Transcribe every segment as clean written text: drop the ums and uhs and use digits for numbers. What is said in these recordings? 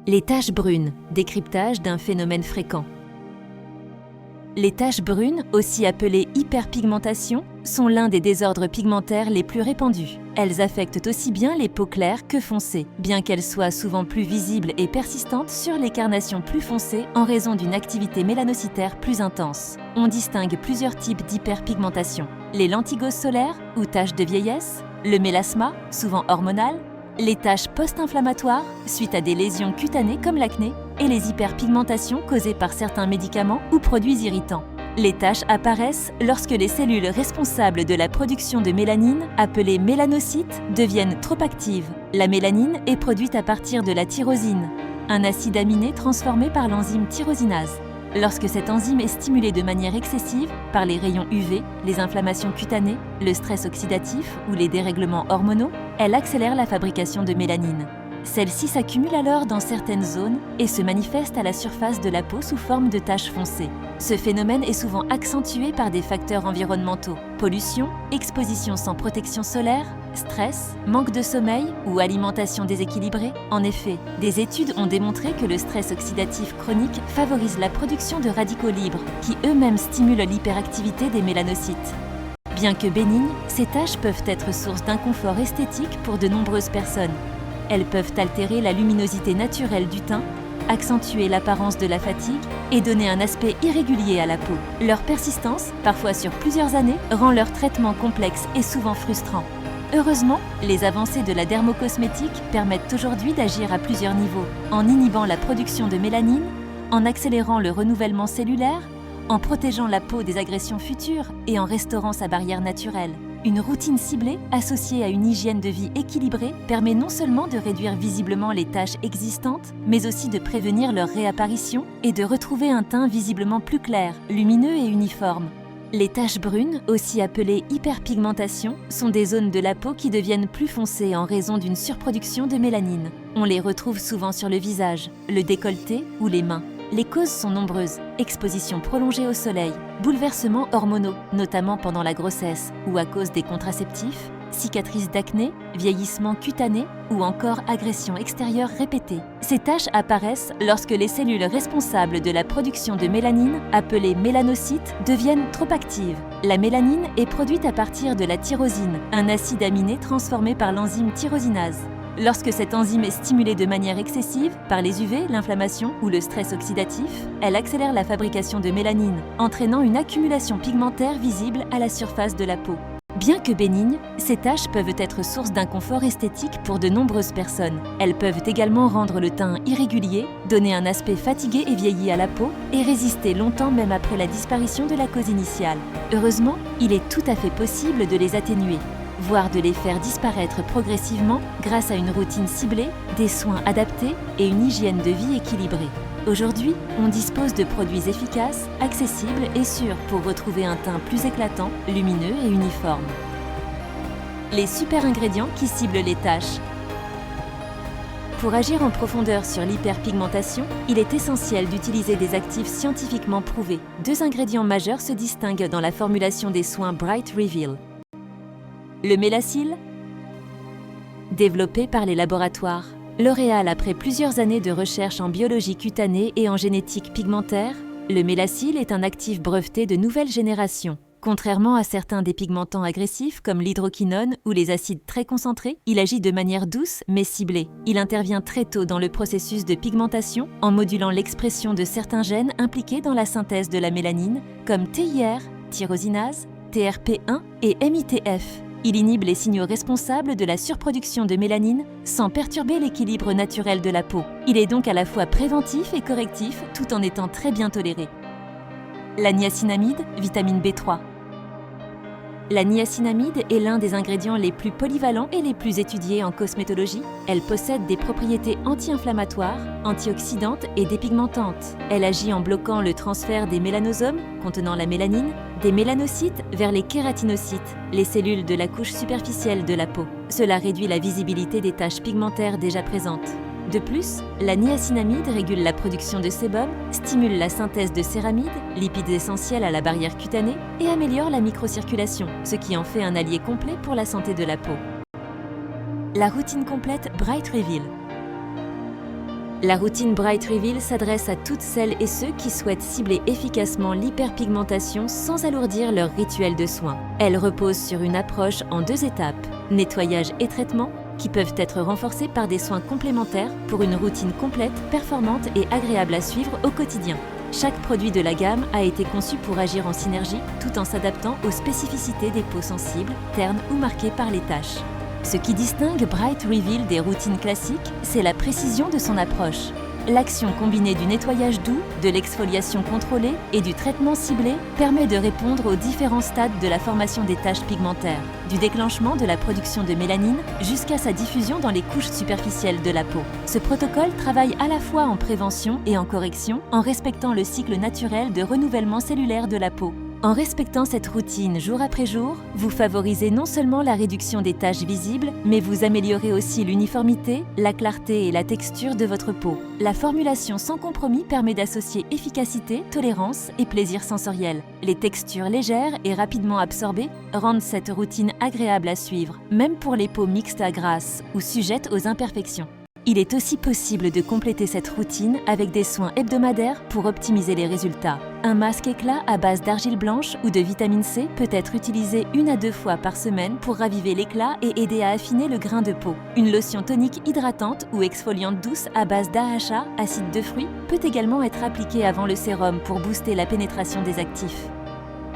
Les taches brunes, décryptage d'un phénomène fréquent. Les taches brunes, aussi appelées hyperpigmentation, sont l'un des désordres pigmentaires les plus répandus. Elles affectent aussi bien les peaux claires que foncées, bien qu'elles soient souvent plus visibles et persistantes sur les carnations plus foncées en raison d'une activité mélanocytaire plus intense. On distingue plusieurs types d'hyperpigmentation. Les lentigoses solaires, ou taches de vieillesse, le mélasma, souvent hormonal, les taches post-inflammatoires, suite à des lésions cutanées comme l'acné, et les hyperpigmentations causées par certains médicaments ou produits irritants. Les taches apparaissent lorsque les cellules responsables de la production de mélanine, appelées mélanocytes, deviennent trop actives. La mélanine est produite à partir de la tyrosine, un acide aminé transformé par l'enzyme tyrosinase. Lorsque cette enzyme est stimulée de manière excessive par les rayons UV, les inflammations cutanées, le stress oxydatif ou les dérèglements hormonaux, elle accélère la fabrication de mélanine. Celle-ci s'accumule alors dans certaines zones et se manifeste à la surface de la peau sous forme de taches foncées. Ce phénomène est souvent accentué par des facteurs environnementaux, pollution, exposition sans protection solaire, stress, manque de sommeil ou alimentation déséquilibrée. En effet, des études ont démontré que le stress oxydatif chronique favorise la production de radicaux libres, qui eux-mêmes stimulent l'hyperactivité des mélanocytes. Bien que bénignes, ces taches peuvent être source d'inconfort esthétique pour de nombreuses personnes. Elles peuvent altérer la luminosité naturelle du teint, accentuer l'apparence de la fatigue et donner un aspect irrégulier à la peau. Leur persistance, parfois sur plusieurs années, rend leur traitement complexe et souvent frustrant. Heureusement, les avancées de la dermocosmétique permettent aujourd'hui d'agir à plusieurs niveaux, en inhibant la production de mélanine, en accélérant le renouvellement cellulaire, en protégeant la peau des agressions futures et en restaurant sa barrière naturelle. Une routine ciblée, associée à une hygiène de vie équilibrée, permet non seulement de réduire visiblement les taches existantes, mais aussi de prévenir leur réapparition et de retrouver un teint visiblement plus clair, lumineux et uniforme. Les taches brunes, aussi appelées hyperpigmentation, sont des zones de la peau qui deviennent plus foncées en raison d'une surproduction de mélanine. On les retrouve souvent sur le visage, le décolleté ou les mains. Les causes sont nombreuses: exposition prolongée au soleil, bouleversements hormonaux, notamment pendant la grossesse ou à cause des contraceptifs, cicatrices d'acné, vieillissement cutané ou encore agressions extérieures répétées. Ces taches apparaissent lorsque les cellules responsables de la production de mélanine, appelées mélanocytes, deviennent trop actives. La mélanine est produite à partir de la tyrosine, un acide aminé transformé par l'enzyme tyrosinase. Lorsque cette enzyme est stimulée de manière excessive par les UV, l'inflammation ou le stress oxydatif, elle accélère la fabrication de mélanine, entraînant une accumulation pigmentaire visible à la surface de la peau. Bien que bénignes, ces taches peuvent être source d'inconfort esthétique pour de nombreuses personnes. Elles peuvent également rendre le teint irrégulier, donner un aspect fatigué et vieilli à la peau et résister longtemps même après la disparition de la cause initiale. Heureusement, il est tout à fait possible de les atténuer, voire de les faire disparaître progressivement grâce à une routine ciblée, des soins adaptés et une hygiène de vie équilibrée. Aujourd'hui, on dispose de produits efficaces, accessibles et sûrs pour retrouver un teint plus éclatant, lumineux et uniforme. Les super ingrédients qui ciblent les taches. Pour agir en profondeur sur l'hyperpigmentation, il est essentiel d'utiliser des actifs scientifiquement prouvés. Deux ingrédients majeurs se distinguent dans la formulation des soins Bright Reveal. Le mélacil, développé par les laboratoires L'Oréal, après plusieurs années de recherche en biologie cutanée et en génétique pigmentaire, le mélacil est un actif breveté de nouvelle génération. Contrairement à certains dépigmentants agressifs comme l'hydroquinone ou les acides très concentrés, il agit de manière douce mais ciblée. Il intervient très tôt dans le processus de pigmentation en modulant l'expression de certains gènes impliqués dans la synthèse de la mélanine comme TIR, tyrosinase, TRP1 et MITF. Il inhibe les signaux responsables de la surproduction de mélanine sans perturber l'équilibre naturel de la peau. Il est donc à la fois préventif et correctif tout en étant très bien toléré. La niacinamide, vitamine B3. La niacinamide est l'un des ingrédients les plus polyvalents et les plus étudiés en cosmétologie. Elle possède des propriétés anti-inflammatoires, antioxydantes et dépigmentantes. Elle agit en bloquant le transfert des mélanosomes, contenant la mélanine, des mélanocytes vers les kératinocytes, les cellules de la couche superficielle de la peau. Cela réduit la visibilité des taches pigmentaires déjà présentes. De plus, la niacinamide régule la production de sébum, stimule la synthèse de céramides, lipides essentiels à la barrière cutanée, et améliore la microcirculation, ce qui en fait un allié complet pour la santé de la peau. La routine complète Bright Reveal. La routine Bright Reveal s'adresse à toutes celles et ceux qui souhaitent cibler efficacement l'hyperpigmentation sans alourdir leur rituel de soins. Elle repose sur une approche en 2 étapes, nettoyage et traitement, qui peuvent être renforcés par des soins complémentaires pour une routine complète, performante et agréable à suivre au quotidien. Chaque produit de la gamme a été conçu pour agir en synergie tout en s'adaptant aux spécificités des peaux sensibles, ternes ou marquées par les taches. Ce qui distingue Bright Reveal des routines classiques, c'est la précision de son approche. L'action combinée du nettoyage doux, de l'exfoliation contrôlée et du traitement ciblé permet de répondre aux différents stades de la formation des taches pigmentaires, du déclenchement de la production de mélanine jusqu'à sa diffusion dans les couches superficielles de la peau. Ce protocole travaille à la fois en prévention et en correction, en respectant le cycle naturel de renouvellement cellulaire de la peau. En respectant cette routine jour après jour, vous favorisez non seulement la réduction des taches visibles, mais vous améliorez aussi l'uniformité, la clarté et la texture de votre peau. La formulation sans compromis permet d'associer efficacité, tolérance et plaisir sensoriel. Les textures légères et rapidement absorbées rendent cette routine agréable à suivre, même pour les peaux mixtes à grasses ou sujettes aux imperfections. Il est aussi possible de compléter cette routine avec des soins hebdomadaires pour optimiser les résultats. Un masque éclat à base d'argile blanche ou de vitamine C peut être utilisé 1 à 2 fois par semaine pour raviver l'éclat et aider à affiner le grain de peau. Une lotion tonique hydratante ou exfoliante douce à base d'AHA, acide de fruits, peut également être appliquée avant le sérum pour booster la pénétration des actifs.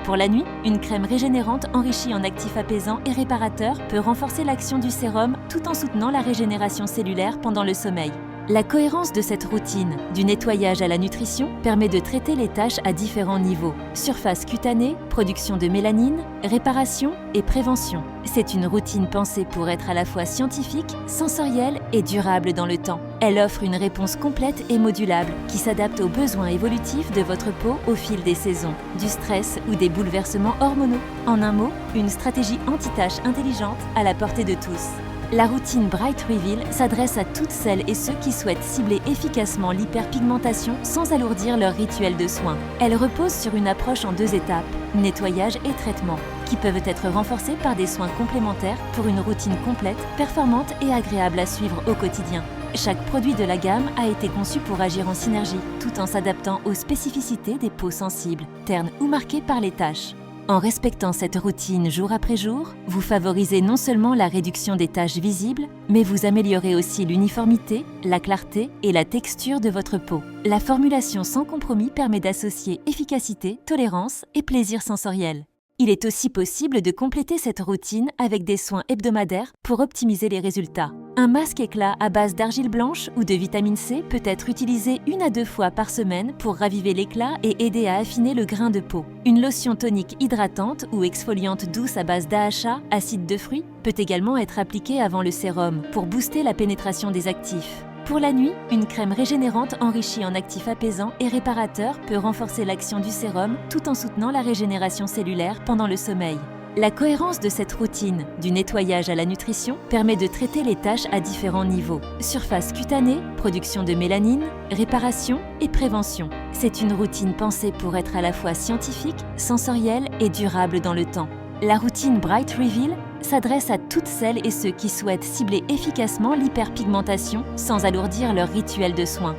Pour la nuit, une crème régénérante enrichie en actifs apaisants et réparateurs peut renforcer l'action du sérum tout en soutenant la régénération cellulaire pendant le sommeil. La cohérence de cette routine, du nettoyage à la nutrition, permet de traiter les taches à différents niveaux. Surface cutanée, production de mélanine, réparation et prévention. C'est une routine pensée pour être à la fois scientifique, sensorielle et durable dans le temps. Elle offre une réponse complète et modulable qui s'adapte aux besoins évolutifs de votre peau au fil des saisons, du stress ou des bouleversements hormonaux. En un mot, une stratégie anti-tache intelligente à la portée de tous. La routine Bright Reveal s'adresse à toutes celles et ceux qui souhaitent cibler efficacement l'hyperpigmentation sans alourdir leur rituel de soins. Elle repose sur une approche en 2 étapes, nettoyage et traitement, qui peuvent être renforcés par des soins complémentaires pour une routine complète, performante et agréable à suivre au quotidien. Chaque produit de la gamme a été conçu pour agir en synergie, tout en s'adaptant aux spécificités des peaux sensibles, ternes ou marquées par les taches. En respectant cette routine jour après jour, vous favorisez non seulement la réduction des taches visibles, mais vous améliorez aussi l'uniformité, la clarté et la texture de votre peau. La formulation sans compromis permet d'associer efficacité, tolérance et plaisir sensoriel. Il est aussi possible de compléter cette routine avec des soins hebdomadaires pour optimiser les résultats. Un masque éclat à base d'argile blanche ou de vitamine C peut être utilisé 1 à 2 fois par semaine pour raviver l'éclat et aider à affiner le grain de peau. Une lotion tonique hydratante ou exfoliante douce à base d'AHA, acide de fruits, peut également être appliquée avant le sérum pour booster la pénétration des actifs. Pour la nuit, une crème régénérante enrichie en actifs apaisants et réparateurs peut renforcer l'action du sérum tout en soutenant la régénération cellulaire pendant le sommeil. La cohérence de cette routine, du nettoyage à la nutrition, permet de traiter les taches à différents niveaux. Surface cutanée, production de mélanine, réparation et prévention. C'est une routine pensée pour être à la fois scientifique, sensorielle et durable dans le temps. La routine Bright Reveal s'adresse à toutes celles et ceux qui souhaitent cibler efficacement l'hyperpigmentation sans alourdir leur rituel de soins.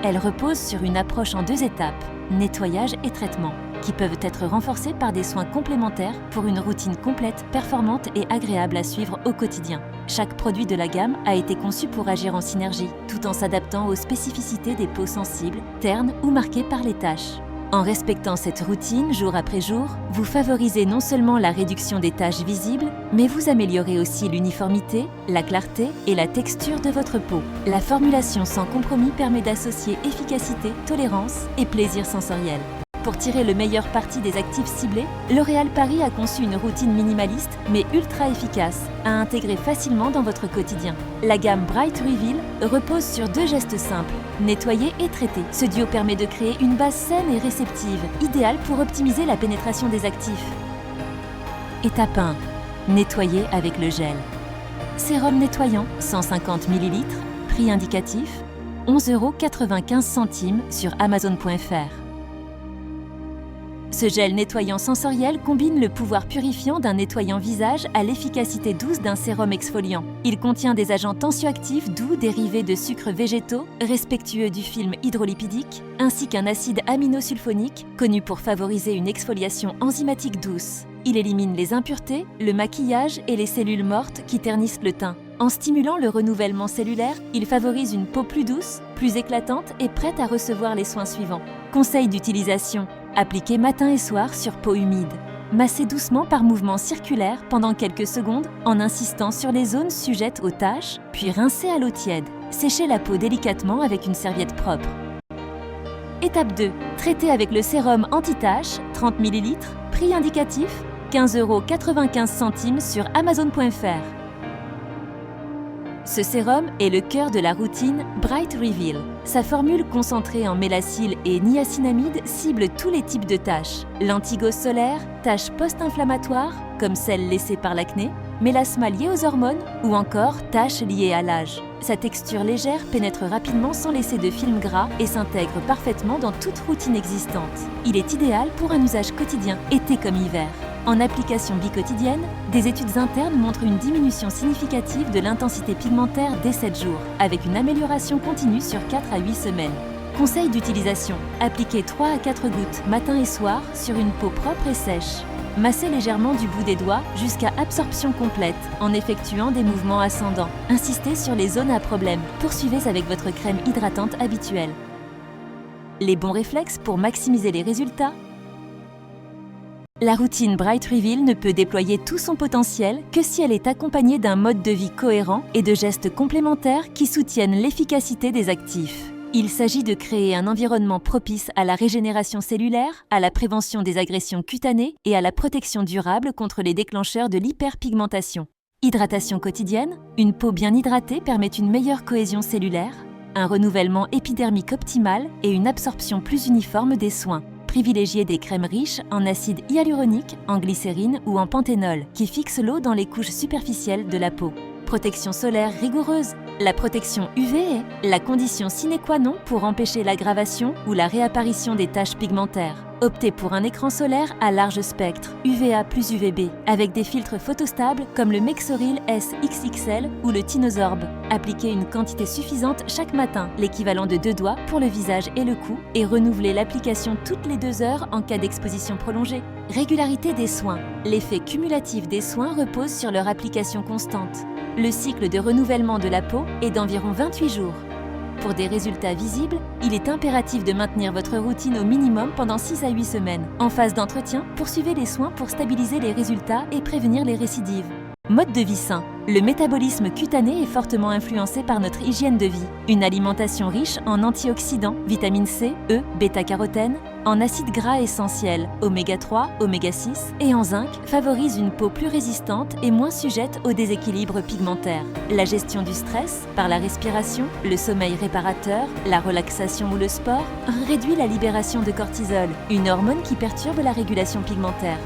Elle repose sur une approche en 2 étapes, nettoyage et traitement, qui peuvent être renforcés par des soins complémentaires pour une routine complète, performante et agréable à suivre au quotidien. Chaque produit de la gamme a été conçu pour agir en synergie, tout en s'adaptant aux spécificités des peaux sensibles, ternes ou marquées par les taches. En respectant cette routine jour après jour, vous favorisez non seulement la réduction des taches visibles, mais vous améliorez aussi l'uniformité, la clarté et la texture de votre peau. La formulation sans compromis permet d'associer efficacité, tolérance et plaisir sensoriel. Pour tirer le meilleur parti des actifs ciblés, L'Oréal Paris a conçu une routine minimaliste mais ultra efficace à intégrer facilement dans votre quotidien. La gamme Bright Reveal repose sur 2 gestes simples, nettoyer et traiter. Ce duo permet de créer une base saine et réceptive, idéale pour optimiser la pénétration des actifs. Étape 1. Nettoyer avec le gel. Sérum nettoyant, 150 ml, prix indicatif, 11,95 € sur Amazon.fr. Ce gel nettoyant sensoriel combine le pouvoir purifiant d'un nettoyant visage à l'efficacité douce d'un sérum exfoliant. Il contient des agents tensioactifs doux dérivés de sucres végétaux, respectueux du film hydrolipidique, ainsi qu'un acide aminosulfonique connu pour favoriser une exfoliation enzymatique douce. Il élimine les impuretés, le maquillage et les cellules mortes qui ternissent le teint. En stimulant le renouvellement cellulaire, il favorise une peau plus douce, plus éclatante et prête à recevoir les soins suivants. Conseil d'utilisation. Appliquez matin et soir sur peau humide. Massez doucement par mouvement circulaire pendant quelques secondes en insistant sur les zones sujettes aux taches, puis rincez à l'eau tiède. Séchez la peau délicatement avec une serviette propre. Étape 2. Traitez avec le sérum anti-taches, 30 ml, prix indicatif, 15,95 € sur Amazon.fr. Ce sérum est le cœur de la routine Bright Reveal. Sa formule concentrée en mélacyle et niacinamide cible tous les types de taches. L'antigose solaire, taches post-inflammatoires, comme celles laissées par l'acné, mélasma lié aux hormones ou encore taches liées à l'âge. Sa texture légère pénètre rapidement sans laisser de film gras et s'intègre parfaitement dans toute routine existante. Il est idéal pour un usage quotidien, été comme hiver. En application biquotidienne, des études internes montrent une diminution significative de l'intensité pigmentaire dès 7 jours, avec une amélioration continue sur 4 à 8 semaines. Conseil d'utilisation. Appliquez 3 à 4 gouttes matin et soir sur une peau propre et sèche. Massez légèrement du bout des doigts jusqu'à absorption complète en effectuant des mouvements ascendants. Insistez sur les zones à problème. Poursuivez avec votre crème hydratante habituelle. Les bons réflexes pour maximiser les résultats. La routine Bright Reveal ne peut déployer tout son potentiel que si elle est accompagnée d'un mode de vie cohérent et de gestes complémentaires qui soutiennent l'efficacité des actifs. Il s'agit de créer un environnement propice à la régénération cellulaire, à la prévention des agressions cutanées et à la protection durable contre les déclencheurs de l'hyperpigmentation. Hydratation quotidienne, une peau bien hydratée permet une meilleure cohésion cellulaire, un renouvellement épidermique optimal et une absorption plus uniforme des soins. Privilégiez des crèmes riches en acide hyaluronique, en glycérine ou en panthénol qui fixent l'eau dans les couches superficielles de la peau. Protection solaire rigoureuse. La protection UV est la condition sine qua non pour empêcher l'aggravation ou la réapparition des taches pigmentaires. Optez pour un écran solaire à large spectre, UVA plus UVB, avec des filtres photostables comme le Mexoril S XXL ou le Tinosorb. Appliquez une quantité suffisante chaque matin, l'équivalent de 2 doigts pour le visage et le cou, et renouvelez l'application toutes les 2 heures en cas d'exposition prolongée. Régularité des soins. L'effet cumulatif des soins repose sur leur application constante. Le cycle de renouvellement de la peau est d'environ 28 jours. Pour des résultats visibles, il est impératif de maintenir votre routine au minimum pendant 6 à 8 semaines. En phase d'entretien, poursuivez les soins pour stabiliser les résultats et prévenir les récidives. Mode de vie sain. Le métabolisme cutané est fortement influencé par notre hygiène de vie. Une alimentation riche en antioxydants, vitamine C, E, bêta-carotène, en acides gras essentiels, oméga 3, oméga 6 et en zinc favorise une peau plus résistante et moins sujette aux déséquilibres pigmentaires. La gestion du stress, par la respiration, le sommeil réparateur, la relaxation ou le sport, réduit la libération de cortisol, une hormone qui perturbe la régulation pigmentaire.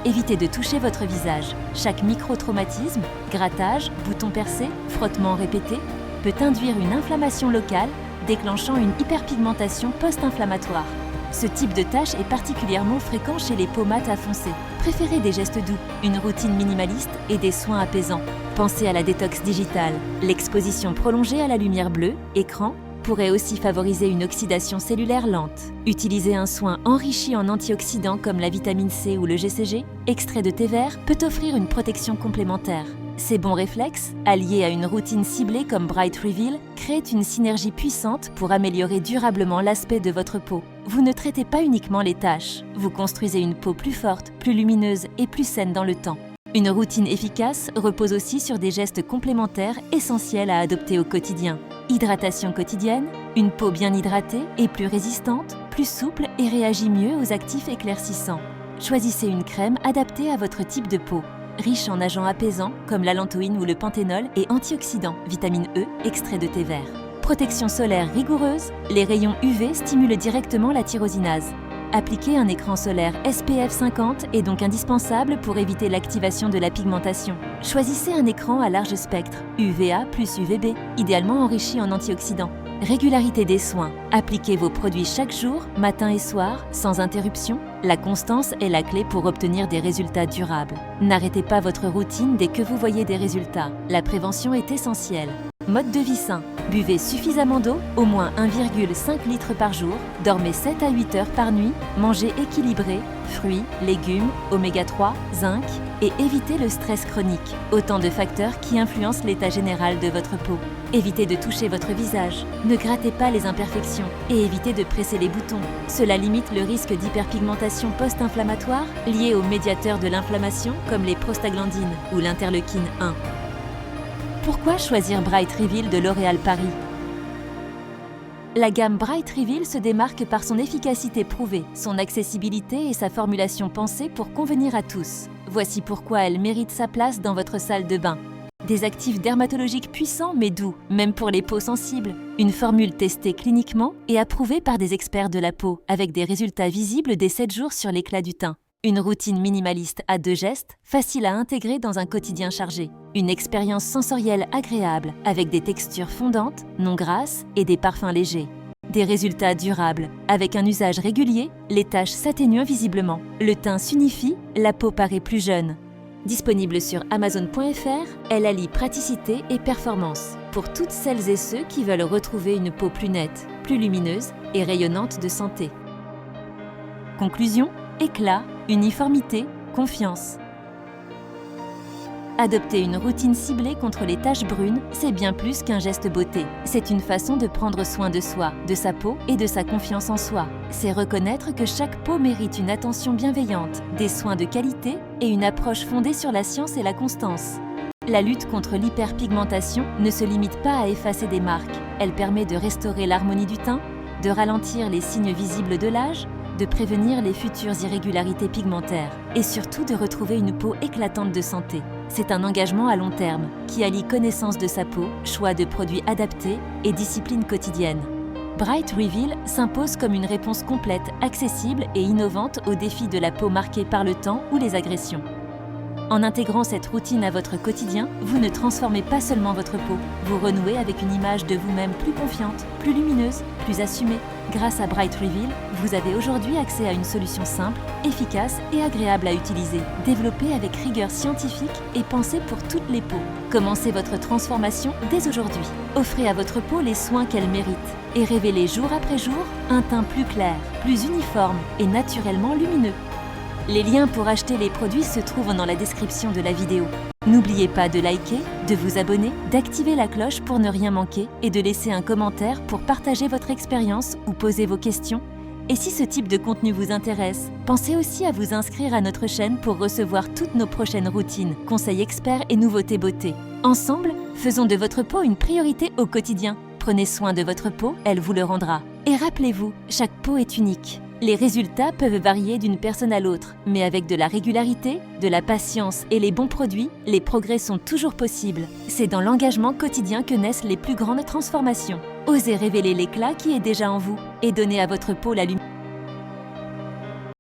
Évitez de toucher votre visage. Chaque micro-traumatisme, grattage, bouton percé, frottement répété, peut induire une inflammation locale, déclenchant une hyperpigmentation post-inflammatoire. Ce type de tache est particulièrement fréquent chez les peaux mates à foncées. Préférez des gestes doux, une routine minimaliste et des soins apaisants. Pensez à la détox digitale. L'exposition prolongée à la lumière bleue, écran, pourrait aussi favoriser une oxydation cellulaire lente. Utiliser un soin enrichi en antioxydants comme la vitamine C ou le GCG, extrait de thé vert, peut offrir une protection complémentaire. Ces bons réflexes, alliés à une routine ciblée comme Bright Reveal, créent une synergie puissante pour améliorer durablement l'aspect de votre peau. Vous ne traitez pas uniquement les taches, vous construisez une peau plus forte, plus lumineuse et plus saine dans le temps. Une routine efficace repose aussi sur des gestes complémentaires essentiels à adopter au quotidien. Hydratation quotidienne, une peau bien hydratée et plus résistante, plus souple et réagit mieux aux actifs éclaircissants. Choisissez une crème adaptée à votre type de peau, riche en agents apaisants comme l'allantoïne ou le panthénol et antioxydants, vitamine E, extrait de thé vert. Protection solaire rigoureuse, les rayons UV stimulent directement la tyrosinase. Appliquer un écran solaire SPF 50 est donc indispensable pour éviter l'activation de la pigmentation. Choisissez un écran à large spectre, UVA plus UVB, idéalement enrichi en antioxydants. Régularité des soins. Appliquez vos produits chaque jour, matin et soir, sans interruption. La constance est la clé pour obtenir des résultats durables. N'arrêtez pas votre routine dès que vous voyez des résultats. La prévention est essentielle. Mode de vie sain. Buvez suffisamment d'eau, au moins 1,5 litre par jour. Dormez 7 à 8 heures par nuit. Mangez équilibré, fruits, légumes, oméga 3, zinc et évitez le stress chronique. Autant de facteurs qui influencent l'état général de votre peau. Évitez de toucher votre visage. Ne grattez pas les imperfections et évitez de presser les boutons. Cela limite le risque d'hyperpigmentation post-inflammatoire liée aux médiateurs de l'inflammation comme les prostaglandines ou l'interleukine 1. Pourquoi choisir Bright Reveal de L'Oréal Paris? La gamme Bright Reveal se démarque par son efficacité prouvée, son accessibilité et sa formulation pensée pour convenir à tous. Voici pourquoi elle mérite sa place dans votre salle de bain. Des actifs dermatologiques puissants mais doux, même pour les peaux sensibles. Une formule testée cliniquement et approuvée par des experts de la peau, avec des résultats visibles dès 7 jours sur l'éclat du teint. Une routine minimaliste à 2 gestes, facile à intégrer dans un quotidien chargé. Une expérience sensorielle agréable, avec des textures fondantes, non grasses et des parfums légers. Des résultats durables. Avec un usage régulier, les taches s'atténuent visiblement. Le teint s'unifie, la peau paraît plus jeune. Disponible sur Amazon.fr, elle allie praticité et performance pour toutes celles et ceux qui veulent retrouver une peau plus nette, plus lumineuse et rayonnante de santé. Conclusion, éclat, uniformité, confiance. Adopter une routine ciblée contre les taches brunes, c'est bien plus qu'un geste beauté. C'est une façon de prendre soin de soi, de sa peau et de sa confiance en soi. C'est reconnaître que chaque peau mérite une attention bienveillante, des soins de qualité et une approche fondée sur la science et la constance. La lutte contre l'hyperpigmentation ne se limite pas à effacer des marques. Elle permet de restaurer l'harmonie du teint, de ralentir les signes visibles de l'âge, de prévenir les futures irrégularités pigmentaires et surtout de retrouver une peau éclatante de santé. C'est un engagement à long terme qui allie connaissance de sa peau, choix de produits adaptés et discipline quotidienne. Bright Reveal s'impose comme une réponse complète, accessible et innovante aux défis de la peau marquée par le temps ou les agressions. En intégrant cette routine à votre quotidien, vous ne transformez pas seulement votre peau, vous renouez avec une image de vous-même plus confiante, plus lumineuse, plus assumée. Grâce à Bright Reveal, vous avez aujourd'hui accès à une solution simple, efficace et agréable à utiliser, développée avec rigueur scientifique et pensée pour toutes les peaux. Commencez votre transformation dès aujourd'hui. Offrez à votre peau les soins qu'elle mérite et révélez jour après jour un teint plus clair, plus uniforme et naturellement lumineux. Les liens pour acheter les produits se trouvent dans la description de la vidéo. N'oubliez pas de liker, de vous abonner, d'activer la cloche pour ne rien manquer et de laisser un commentaire pour partager votre expérience ou poser vos questions. Et si ce type de contenu vous intéresse, pensez aussi à vous inscrire à notre chaîne pour recevoir toutes nos prochaines routines, conseils experts et nouveautés beauté. Ensemble, faisons de votre peau une priorité au quotidien. Prenez soin de votre peau, elle vous le rendra. Et rappelez-vous, chaque peau est unique. Les résultats peuvent varier d'une personne à l'autre, mais avec de la régularité, de la patience et les bons produits, les progrès sont toujours possibles. C'est dans l'engagement quotidien que naissent les plus grandes transformations. Osez révéler l'éclat qui est déjà en vous et donnez à votre peau la lumière.